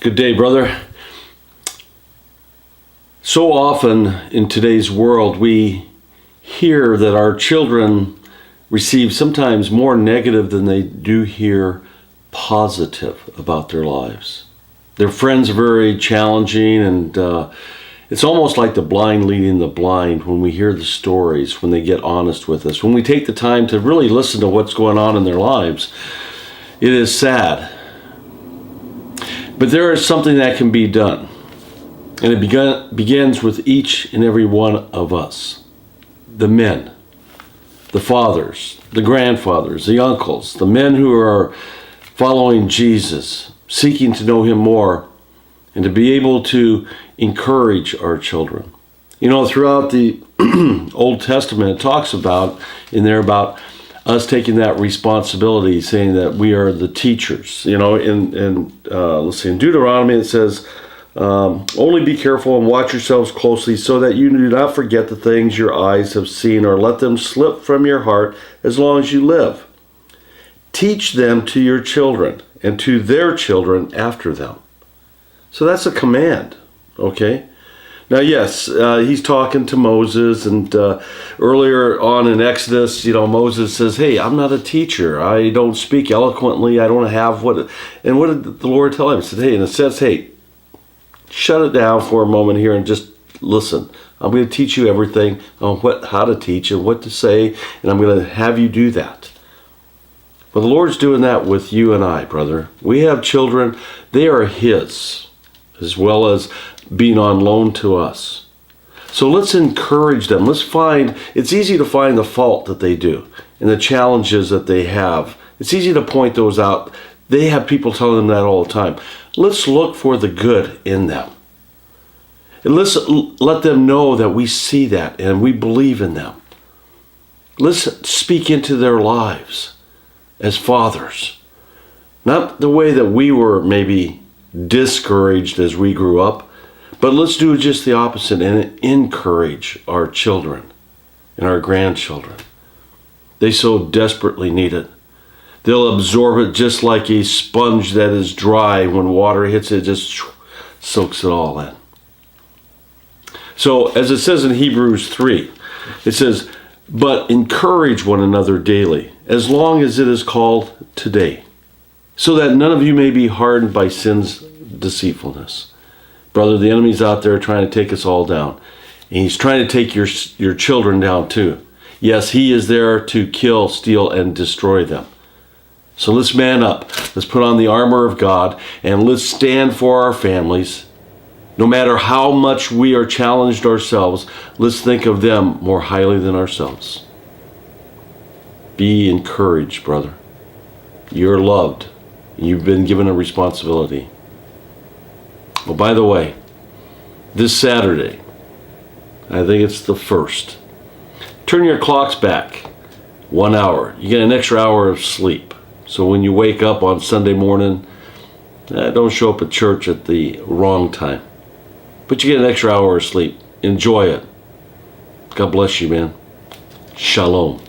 Good day, brother. So often in today's world, we hear that our children receive sometimes more negative than they do hear positive about their lives. Their friends are very challenging, and it's almost like the blind leading the blind when we hear the stories, when they get honest with us, when we take the time to really listen to what's going on in their lives. It is sad. But there is something that can be done. And it begins with each and every one of us. The men, the fathers, the grandfathers, the uncles, the men who are following Jesus, seeking to know him more, and to be able to encourage our children. You know, throughout the Old Testament, it talks about us taking that responsibility, saying that we are the teachers. You know, in Deuteronomy it says, only be careful and watch yourselves closely so that you do not forget the things your eyes have seen or let them slip from your heart as long as you live. Teach them to your children and to their children after them. So that's a command, okay? Now, yes, he's talking to Moses, and earlier on in Exodus, Moses says, hey, I'm not a teacher. I don't speak eloquently. I don't have what... And what did the Lord tell him? He said, hey, in a sense, hey, shut it down for a moment here and just listen. I'm going to teach you everything on how to teach and what to say, and I'm going to have you do that. But the Lord's doing that with you and I, brother. We have children. They are his, as well as being on loan to us. So let's encourage them. It's easy to find the fault that they do and the challenges that they have. It's easy to point those out. They have people telling them that all the time. Let's look for the good in them. And let's let them know that we see that and we believe in them. Let's speak into their lives as fathers. Not the way that we were maybe discouraged as we grew up, but let's do just the opposite and encourage our children and our grandchildren. They so desperately need it. They'll absorb it just like a sponge that is dry. When water hits it, just soaks it all in. So, as it says in Hebrews 3, it says, but encourage one another daily, as long as it is called today, so that none of you may be hardened by sin's deceitfulness. Brother, the enemy's out there trying to take us all down. And he's trying to take your children down too. Yes, he is there to kill, steal, and destroy them. So let's man up. Let's put on the armor of God, and let's stand for our families. No matter how much we are challenged ourselves, let's think of them more highly than ourselves. Be encouraged, brother. You're loved. You've been given a responsibility. Well, by the way, this Saturday, I think it's the 1st, turn your clocks back 1 hour. You get an extra hour of sleep. So when you wake up on Sunday morning, don't show up at church at the wrong time. But you get an extra hour of sleep. Enjoy it. God bless you, man. Shalom.